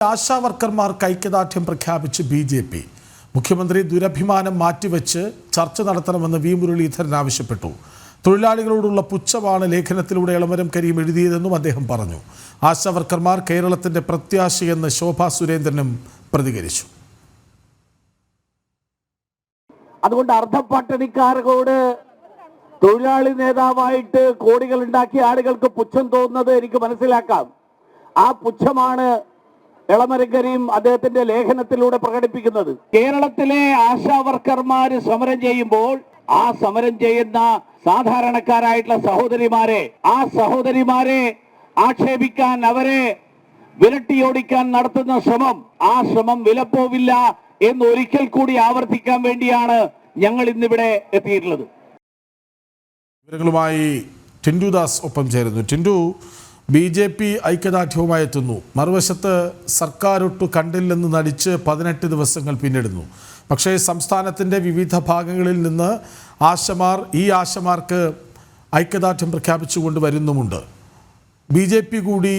ആശാവർക്കർമാർക്ക് ഐക്യദാർഢ്യം പ്രഖ്യാപിച്ച് ബി.ജെ.പി. മുഖ്യമന്ത്രി ദുരഭിമാനം മാറ്റിവെച്ച് ചർച്ച നടത്തണമെന്ന് വി. മുരളീധരൻ ആവശ്യപ്പെട്ടു. തൊഴിലാളികളോടുള്ള പുച്ഛമാണ് ലേഖനത്തിലൂടെ എളമരം കരീം എഴുതിയതെന്നും അദ്ദേഹം പറഞ്ഞു. ആശാവർക്കർമാർ കേരളത്തിന്റെ പ്രത്യാശയെന്ന് ശോഭാ സുരേന്ദ്രനും പ്രതികരിച്ചു. അതുകൊണ്ട് അർദ്ധപട്ടണിക്കാരോട് തൊഴിലാളി നേതാവായിട്ട് കോടികൾ ഉണ്ടാക്കിയ ആളുകൾക്ക് പുച്ഛം തോന്നുന്നത് എനിക്ക് മനസ്സിലാക്കാം. ആ പുച്ഛമാണ് എളമരം കരീം അദ്ദേഹത്തിന്റെ ലേഖനത്തിലൂടെ പ്രകടിപ്പിക്കുന്നത്. കേരളത്തിലെ ആശാവർക്കർമാര് സമരം ചെയ്യുമ്പോൾ ആ സമരം ചെയ്യുന്ന സാധാരണക്കാരായിട്ടുള്ള സഹോദരിമാരെ ആക്ഷേപിക്കാൻ, അവരെ വിരട്ടിയോടിക്കാൻ നടത്തുന്ന ആ ശ്രമം വിലപ്പോവില്ല എന്ന് ഒരിക്കൽ കൂടി ആവർത്തിക്കാൻ വേണ്ടിയാണ് ഞങ്ങൾ ഇന്നിവിടെ എത്തിയിട്ടുള്ളത്. വിവരങ്ങളുമായി ടിൻഡു ദാസ് ഒപ്പം ചേരുന്നു. ടിൻഡു, ബി.ജെ.പി. ഐക്യദാർഢ്യവുമായി എത്തുന്നു. മറുവശത്ത് സർക്കാരൊട്ടു കണ്ടില്ലെന്ന് നടിച്ച് 18 ദിവസങ്ങൾ പിന്നിടുന്നു. പക്ഷേ സംസ്ഥാനത്തിൻ്റെ വിവിധ ഭാഗങ്ങളിൽ നിന്ന് ആശമാർക്ക് ഐക്യദാർഢ്യം പ്രഖ്യാപിച്ചുകൊണ്ട് വരുന്നുമുണ്ട്. ബി.ജെ.പി. കൂടി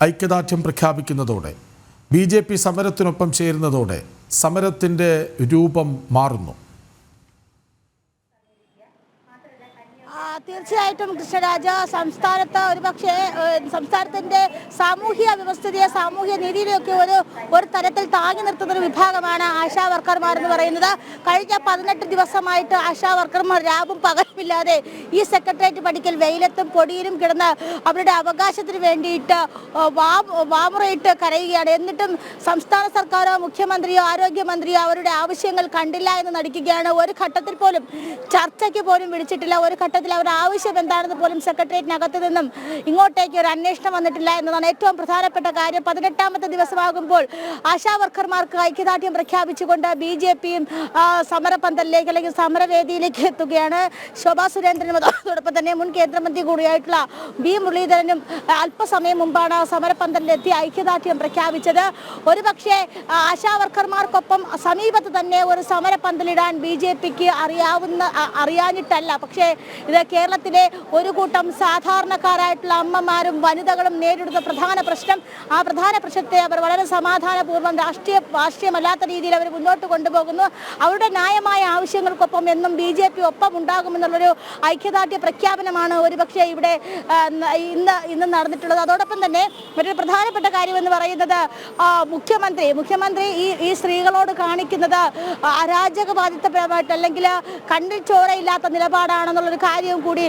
ഐക്യദാർഢ്യം പ്രഖ്യാപിക്കുന്നതോടെ, ബി.ജെ.പി. സമരത്തിനൊപ്പം ചേരുന്നതോടെ സമരത്തിൻ്റെ രൂപം മാറുന്നു. തീർച്ചയായിട്ടും കൃഷ്ണരാജ, സംസ്ഥാനത്ത് ഒരുപക്ഷെ സംസ്ഥാനത്തിന്റെ സാമൂഹ്യ വ്യവസ്ഥിതിയെ, സാമൂഹ്യ നീതിയിലൊക്കെ ഒരു തരത്തിൽ താങ്ങി നിർത്തുന്ന ഒരു വിഭാഗമാണ് ആശാ വർക്കർമാർ എന്ന് പറയുന്നത്. കഴിഞ്ഞ 18 ദിവസമായിട്ട് ആശാ വർക്കർമാർ രാവും പകലുമില്ലാതെ ഈ സെക്രട്ടേറിയറ്റ് പടിക്കൽ വെയിലത്തും പൊടിയിലും കിടന്ന് അവരുടെ അവകാശത്തിന് വേണ്ടിയിട്ട് വാമുറയിട്ട് കരയുകയാണ്. എന്നിട്ടും സംസ്ഥാന സർക്കാരോ മുഖ്യമന്ത്രിയോ ആരോഗ്യമന്ത്രിയോ അവരുടെ ആവശ്യങ്ങൾ കണ്ടില്ല എന്ന് നടിക്കുകയാണ്. ഒരു ഘട്ടത്തിൽ പോലും ചർച്ചയ്ക്ക് പോലും വിളിച്ചിട്ടില്ല. ഒരു ഘട്ടത്തിൽ അവരുടെ ആവശ്യം എന്താണെന്ന് പോലും സെക്രട്ടേറിയറ്റിനകത്ത് നിന്നും ഇങ്ങോട്ടേക്ക് ഒരു അന്വേഷണം വന്നിട്ടില്ല എന്നതാണ് ഏറ്റവും പ്രധാനപ്പെട്ട കാര്യം. 18ാമത്തെ ദിവസമാകുമ്പോൾ ആശാ വർക്കർമാർക്ക് ഐക്യദാർഢ്യം പ്രഖ്യാപിച്ചുകൊണ്ട് ബി.ജെ.പിയും സമരപന്തലിലേക്ക് അല്ലെങ്കിൽ സമരവേദിയിലേക്ക് എത്തുകയാണ്. ശോഭാ സുരേന്ദ്രനും അതോടൊപ്പം തന്നെ മുൻ കേന്ദ്രമന്ത്രി കൂടിയായിട്ടുള്ള വി. മുരളീധരനും അല്പസമയം മുമ്പാണ് സമരപന്തലിലെത്തി ഐക്യദാർഢ്യം പ്രഖ്യാപിച്ചത്. ഒരുപക്ഷെ ആശാ വർക്കർമാർക്കൊപ്പം സമീപത്ത് തന്നെ ഒരു സമരപന്തലിടാൻ ബി.ജെ.പിക്ക് അറിയാഞ്ഞിട്ടല്ല. പക്ഷേ ഇത് കേരളത്തിലെ ഒരു കൂട്ടം സാധാരണക്കാരായിട്ടുള്ള അമ്മമാരും വനിതകളും നേരിടുന്ന പ്രധാന പ്രശ്നം. ആ പ്രധാന പ്രശ്നത്തെ അവർ വളരെ സമാധാനപൂർവ്വം രാഷ്ട്രീയമല്ലാത്ത രീതിയിൽ അവർ മുന്നോട്ട് കൊണ്ടുപോകുന്നു. അവരുടെ ന്യായമായ ആവശ്യങ്ങൾക്കൊപ്പം എന്നും ബി.ജെ.പി. ഒപ്പം ഉണ്ടാകുമെന്നുള്ളൊരു ഐക്യദാർഢ്യ പ്രഖ്യാപനമാണ് ഒരുപക്ഷെ ഇവിടെ ഇന്ന് നടന്നിട്ടുള്ളത്. അതോടൊപ്പം തന്നെ മറ്റൊരു പ്രധാനപ്പെട്ട കാര്യമെന്ന് പറയുന്നത് മുഖ്യമന്ത്രി ഈ സ്ത്രീകളോട് കാണിക്കുന്നത് അരാജകബാധിതപരമായിട്ട് അല്ലെങ്കിൽ കണ്ണിൽ ചോരയില്ലാത്ത നിലപാടാണെന്നുള്ളൊരു കാര്യം കൂടി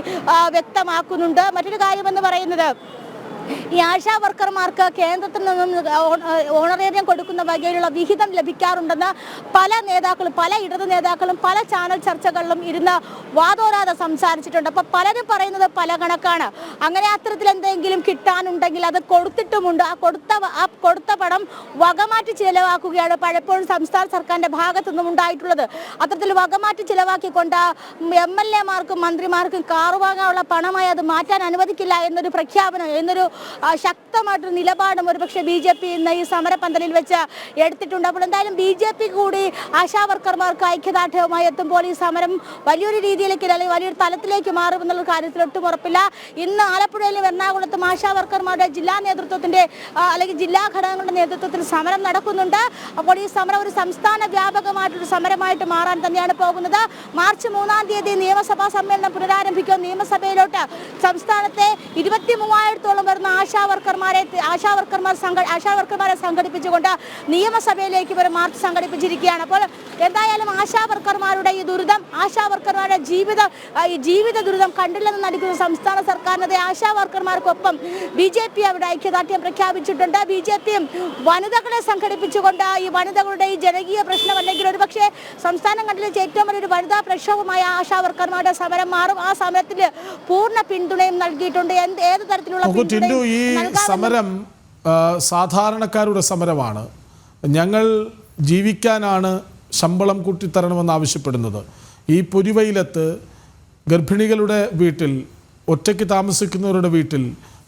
വ്യക്തമാക്കുന്നുണ്ട്. മറ്റൊരു കാര്യമെന്ന് പറയുന്നത്, ഈ ആശാ വർക്കർമാർക്ക് കേന്ദ്രത്തിൽ നിന്നും ഓണറേറിയം കൊടുക്കുന്ന വകയിലുള്ള വിഹിതം ലഭിക്കാറുണ്ടെന്ന് പല ഇടത് നേതാക്കളും പല ചാനൽ ചർച്ചകളിലും ഇരുന്ന് വാദോരാതെ സംസാരിച്ചിട്ടുണ്ട്. അപ്പോൾ പലരും പറയുന്നത് പല കണക്കാണ്. അങ്ങനെ അത്തരത്തിൽ എന്തെങ്കിലും കിട്ടാനുണ്ടെങ്കിൽ അത് കൊടുത്തിട്ടുമുണ്ട്. ആ കൊടുത്ത പണം വകമാറ്റി ചിലവാക്കുകയാണ് പലപ്പോഴും സംസ്ഥാന സർക്കാരിന്റെ ഭാഗത്തു നിന്നും ഉണ്ടായിട്ടുള്ളത്. അത്തരത്തിൽ വകമാറ്റി ചിലവാക്കിക്കൊണ്ട് എം.എൽ.എമാർക്കും മന്ത്രിമാർക്കും കാറ് വാങ്ങാനുള്ള പണമായി അത് മാറ്റാൻ അനുവദിക്കില്ല എന്നൊരു പ്രഖ്യാപനം, എന്നൊരു ശക്തമായിട്ടൊരു നിലപാടും ഒരുപക്ഷെ ബി.ജെ.പി. ഇന്ന് ഈ സമരപന്തലിൽ വെച്ച് എടുത്തിട്ടുണ്ട്. അപ്പോൾ എന്തായാലും ബി.ജെ.പി. കൂടി ആശാ വർക്കർമാർക്ക് ഐക്യദാർഢ്യവുമായി എത്തുമ്പോൾ ഈ സമരം വലിയൊരു രീതിയിലേക്ക് അല്ലെങ്കിൽ വലിയൊരു തലത്തിലേക്ക് മാറുമെന്നുള്ള കാര്യത്തിൽ ഒട്ടും ഉറപ്പില്ല. ഇന്ന് ആലപ്പുഴയിലും എറണാകുളത്തും ആശാ വർക്കർമാരുടെ ജില്ലാ നേതൃത്വത്തിന്റെ അല്ലെങ്കിൽ ജില്ലാ ഘടകങ്ങളുടെ നേതൃത്വത്തിൽ സമരം നടക്കുന്നുണ്ട്. അപ്പോൾ ഈ സമരം ഒരു സംസ്ഥാന വ്യാപകമായിട്ടൊരു സമരമായിട്ട് മാറാൻ തന്നെയാണ് പോകുന്നത്. മാർച്ച് 3-ാം തീയതി നിയമസഭാ സമ്മേളനം പുനരാരംഭിക്കും. നിയമസഭയിലോട്ട് സംസ്ഥാനത്തെ 23,000-ഓളം വരുന്ന ആശാവർക്കർമാരെ സംഘടിപ്പിച്ചുകൊണ്ട് നിയമസഭയിലേക്ക് ഒരു മാർച്ച് സംഘടിപ്പിച്ചിരിക്കുകയാണ്. അപ്പോൾ എന്തായാലും ആശാവർക്കർമാരുടെ ഈ ദുരിതം, ആശാവർക്കർമാരുടെ ജീവിത ദുരിതം കണ്ടില്ലെന്ന് നടിക്കുന്ന സംസ്ഥാന സർക്കാരിനെ ആശാവർക്കർമാർക്കൊപ്പം ബി.ജെ.പി. അവരുടെ ഐക്യദാർഢ്യം പ്രഖ്യാപിച്ചിട്ടുണ്ട്. ബി.ജെ.പിയും വനിതകളെ സംഘടിപ്പിച്ചുകൊണ്ട് ഈ വനിതകളുടെ ഈ ജനകീയ പ്രശ്നം അല്ലെങ്കിൽ ഒരുപക്ഷെ സംസ്ഥാനം കണ്ടിലെ ഏറ്റവും വലിയൊരു വനിതാ പ്രക്ഷോഭമായ ആശാവർക്കർമാരുടെ സമരം മാറും. ആ സമരത്തിൽ പൂർണ്ണ പിന്തുണയും നൽകിയിട്ടുണ്ട്. ഏത് തരത്തിലുള്ള ഈ സമരം സാധാരണക്കാരുടെ സമരമാണ്. ഞങ്ങൾ ജീവിക്കാനാണ് ശമ്പളം കൂട്ടിത്തരണമെന്ന് ആവശ്യപ്പെടുന്നത്. ഈ പൊരിവെയിലത്ത് ഗർഭിണികളുടെ വീട്ടിൽ, ഒറ്റയ്ക്ക് താമസിക്കുന്നവരുടെ വീട്ടിൽ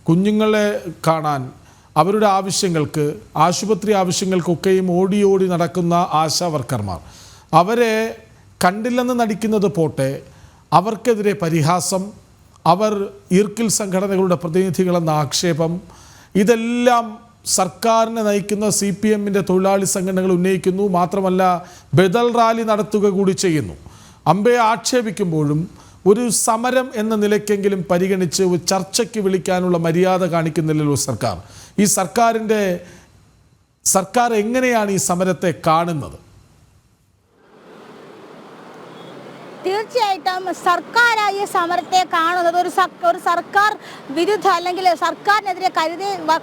കുഞ്ഞുങ്ങളെ കാണാൻ, അവരുടെ ആവശ്യങ്ങൾക്ക്, ആശുപത്രി ആവശ്യങ്ങൾക്കൊക്കെയും ഓടി നടക്കുന്ന ആശാ വർക്കർമാർ, അവരെ കണ്ടില്ലെന്ന് നടിക്കുന്നത് പോട്ടെ, അവർക്കെതിരെ പരിഹാസം, അവർ ഈർക്കിൽ സംഘടനകളുടെ പ്രതിനിധികളെന്ന ആക്ഷേപം, ഇതെല്ലാം സർക്കാരിനെ നയിക്കുന്ന CPM-ന്റെ തൊഴിലാളി സംഘടനകൾ ഉന്നയിക്കുന്നു. മാത്രമല്ല ബദൽ റാലി നടത്തുക കൂടി ചെയ്യുന്നു. അംബയെ ആക്ഷേപിക്കുമ്പോഴും ഒരു സമരം എന്ന നിലയ്ക്കെങ്കിലും പരിഗണിച്ച് ഒരു ചർച്ചയ്ക്ക് വിളിക്കാനുള്ള മര്യാദ കാണിക്കുന്നില്ലല്ലോ സർക്കാർ. ഈ സർക്കാർ എങ്ങനെയാണ് ഈ സമരത്തെ കാണുന്നത്? തീർച്ചയായിട്ടും സർക്കാരായി സമരത്തെ കാണുന്നത് ഒരു സർക്കാർ വിരുദ്ധ അല്ലെങ്കിൽ സർക്കാരിനെതിരെ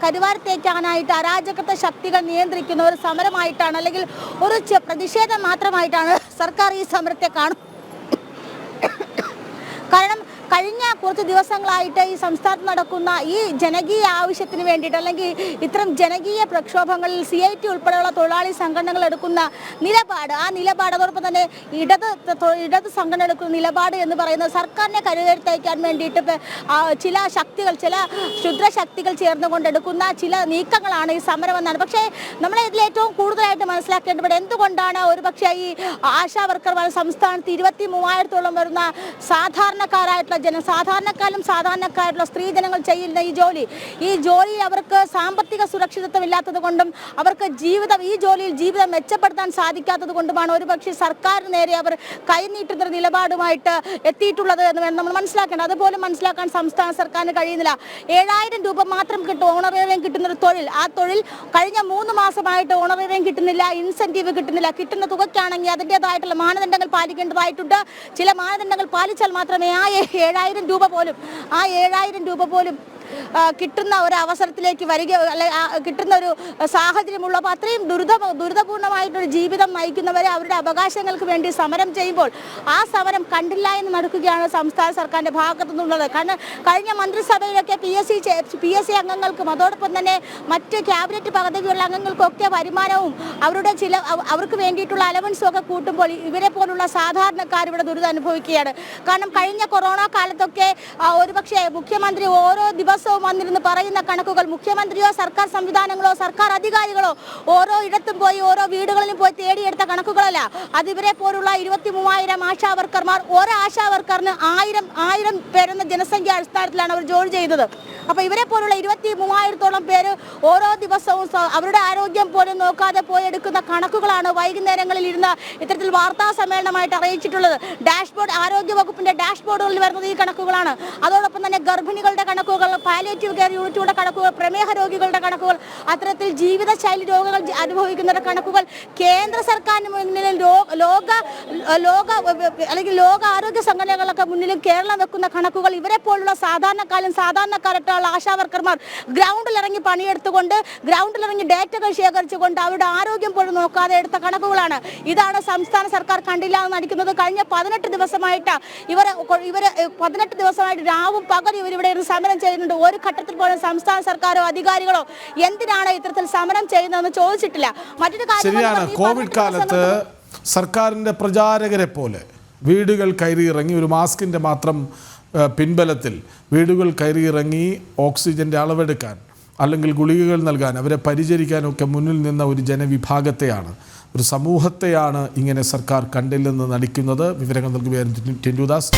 കരുവാരത്തേക്കാനായിട്ട് അരാജകത്വ ശക്തികൾ നിയന്ത്രിക്കുന്ന ഒരു സമരമായിട്ടാണ്, അല്ലെങ്കിൽ ഒരു പ്രതിഷേധം മാത്രമായിട്ടാണ് സർക്കാർ ഈ സമരത്തെ കാണുന്നത്. കാരണം കഴിഞ്ഞ കുറച്ച് ദിവസങ്ങളായിട്ട് ഈ സംസ്ഥാനത്ത് നടക്കുന്ന ഈ ജനകീയ ആവശ്യത്തിന് വേണ്ടിയിട്ട് അല്ലെങ്കിൽ ഇത്തരം ജനകീയ പ്രക്ഷോഭങ്ങളിൽ CIT ഉൾപ്പെടെയുള്ള തൊഴിലാളി സംഘടനകൾ എടുക്കുന്ന നിലപാട്, ആ നിലപാട് അതോടൊപ്പം തന്നെ ഇടത് സംഘടന എടുക്കുന്ന നിലപാട് എന്ന് പറയുന്നത് സർക്കാരിനെ കരുവേർത്തയക്കാൻ വേണ്ടിയിട്ട് ചില ക്ഷുദ്രശക്തികൾ ചേർന്നുകൊണ്ട് എടുക്കുന്ന ചില നീക്കങ്ങളാണ് ഈ സമരം എന്നാണ്. പക്ഷേ നമ്മളെ ഇതിൽ ഏറ്റവും കൂടുതലായിട്ട് മനസ്സിലാക്കേണ്ടത് എന്തുകൊണ്ടാണ് ഒരുപക്ഷെ ഈ ആശാ വർക്കർമാർ സംസ്ഥാനത്ത് 23,000-ഓളം വരുന്ന സാധാരണക്കാരായിട്ടുള്ള സാധാരണക്കാരുള്ള സ്ത്രീജനങ്ങൾ ചെയ്യുന്ന ഈ ജോലിയിൽ അവർക്ക് സാമ്പത്തിക സുരക്ഷിതത്വം ഇല്ലാത്തത് കൊണ്ടും അവർക്ക് ഈ ജോലിയിൽ ജീവിതം മെച്ചപ്പെടുത്താൻ സാധിക്കാത്തത് കൊണ്ടുമാണ് ഒരുപക്ഷെ സർക്കാരിന് നേരെ അവർ കൈനീട്ടുന്ന നിലപാടുമായിട്ട് എത്തിയിട്ടുള്ളത് എന്ന് വേണം നമ്മൾ മനസ്സിലാക്കേണ്ടത്. അതുപോലെ മനസ്സിലാക്കാൻ സംസ്ഥാന സർക്കാരിന് കഴിയുന്നില്ല. 7,000 രൂപ മാത്രം ഓണറേറിയം കിട്ടുന്ന ഒരു തൊഴിൽ, ആ തൊഴിൽ കഴിഞ്ഞ 3 മാസമായിട്ട് ഓണറേറിയം കിട്ടുന്നില്ല, ഇൻസെന്റീവ് കിട്ടുന്നില്ല. കിട്ടുന്ന തുകയ്ക്കാണെങ്കിൽ അതിൻ്റെതായിട്ടുള്ള മാനദണ്ഡങ്ങൾ പാലിക്കേണ്ടതായിട്ടുണ്ട്. ചില മാനദണ്ഡങ്ങൾ പാലിച്ചാൽ മാത്രമേ ആ 7,000 രൂപ പോലും കിട്ടുന്ന ഒരു അവസരത്തിലേക്ക് കിട്ടുന്ന ഒരു സാഹചര്യമുള്ള. അപ്പോൾ അത്രയും ദുരിതപൂർണമായിട്ടൊരു ജീവിതം നയിക്കുന്നവരെ അവരുടെ അവകാശങ്ങൾക്ക് വേണ്ടി സമരം ചെയ്യുമ്പോൾ ആ സമരം കണ്ടില്ല എന്ന് നടക്കുകയാണ് സംസ്ഥാന സർക്കാരിൻ്റെ ഭാഗത്തു നിന്നുള്ളത്. കാരണം കഴിഞ്ഞ മന്ത്രിസഭയിലൊക്കെ PSC അംഗങ്ങൾക്കും അതോടൊപ്പം തന്നെ മറ്റ് ക്യാബിനറ്റ് പദവിയുള്ള അംഗങ്ങൾക്കൊക്കെ വരുമാനവും അവർക്ക് വേണ്ടിയിട്ടുള്ള അലവൻസും ഒക്കെ കൂട്ടുമ്പോൾ ഇവരെ പോലുള്ള സാധാരണക്കാർ ഇവിടെ ദുരിതം അനുഭവിക്കുകയാണ്. കാരണം കഴിഞ്ഞ കൊറോണ കാലത്തൊക്കെ ഒരുപക്ഷെ മുഖ്യമന്ത്രി ഓരോ ദിവസവും വന്നിരുന്ന് പറയുന്ന കണക്കുകൾ മുഖ്യമന്ത്രിയോ സർക്കാർ സംവിധാനങ്ങളോ സർക്കാർ അധികാരികളോ ഓരോ ഇടത്തും പോയി ഓരോ വീടുകളിലും പോയി തേടിയെടുത്ത കണക്കുകളല്ല. അത് ഇവരെ പോലുള്ള 23,000 ആശാ വർക്കർമാർ, ഓരോ ആശാ വർക്കറിന് 1000 പേരെന്ന ജനസംഖ്യ അടിസ്ഥാനത്തിലാണ് അവർ ജോലി ചെയ്തത്. അപ്പോൾ ഇവരെ പോലുള്ള 23,000-ഓളം പേര് ഓരോ ദിവസവും അവരുടെ ആരോഗ്യം പോലും നോക്കാതെ പോയി എടുക്കുന്ന കണക്കുകളാണ് വൈകുന്നേരങ്ങളിൽ ഇരുന്ന ഇത്തരത്തിൽ വാർത്താ സമ്മേളനമായിട്ട് അറിയിച്ചിട്ടുള്ളത്. ആരോഗ്യ വകുപ്പിന്റെ ഡാഷ്ബോർഡുകളിൽ വരുന്നത് ഈ കണക്കുകളാണ്. അതോടൊപ്പം തന്നെ ഗർഭിണികളുടെ കണക്കുകൾ, പാലിയേറ്റീവ് കെയർ യൂണിറ്റുകളുടെ കണക്കുകൾ, പ്രമേഹ രോഗികളുടെ കണക്കുകൾ, അത്തരത്തിൽ ജീവിതശൈലി രോഗങ്ങൾ അനുഭവിക്കുന്നവരുടെ കണക്കുകൾ കേന്ദ്ര സർക്കാരിന് മുന്നിലും ലോക ആരോഗ്യ സംഘടനകളൊക്കെ മുന്നിലും കേരളം വെക്കുന്ന കണക്കുകൾ ഇവരെ പോലുള്ള സാധാരണക്കാരായിട്ടുള്ള ആശാ വർക്കർമാർ ഗ്രൗണ്ടിലിറങ്ങി പണിയെടുത്തുകൊണ്ട് ഗ്രൗണ്ടിലിറങ്ങി ഡേറ്റകൾ ശേഖരിച്ചുകൊണ്ട് അവരുടെ ആരോഗ്യം പോലും നോക്കാതെ എടുത്ത കണക്കുകളാണ്. ഇതാണ് സംസ്ഥാന സർക്കാർ കണ്ടില്ല എന്ന് നടിക്കുന്നത്. കഴിഞ്ഞ 18 ദിവസമായിട്ട് രാവും പകലും ഇവരിവിടെ സമരം ചെയ്യുന്നുണ്ട്. ഒരു ഘട്ടത്തിൽ പോലും സംസ്ഥാന സർക്കാരോ അധികാരികളോ എന്തിനാണ് ഇത്തരത്തിൽ സമരം ചെയ്യുന്നതെന്ന് ചോദിച്ചിട്ടില്ല. മറ്റൊരു കാര്യം, കോവിഡ് കാലത്ത് സർക്കാരിൻ്റെ പ്രചാരകരെ പോലെ വീടുകൾ കയറിയിറങ്ങി ഒരു മാസ്കിൻ്റെ മാത്രം പിൻബലത്തിൽ വീടുകൾ കയറിയിറങ്ങി ഓക്സിജൻ്റെ അളവെടുക്കാൻ അല്ലെങ്കിൽ ഗുളികകൾ നൽകാൻ അവരെ പരിചരിക്കാനൊക്കെ മുന്നിൽ നിന്ന ഒരു ജനവിഭാഗത്തെയാണ്, ഒരു സമൂഹത്തെയാണ് ഇങ്ങനെ സർക്കാർ കണ്ടില്ലെന്ന് നടിക്കുന്നത്. വിവരങ്ങൾ നൽകുകയായിരുന്നു ടിൻഡു ദാസ്.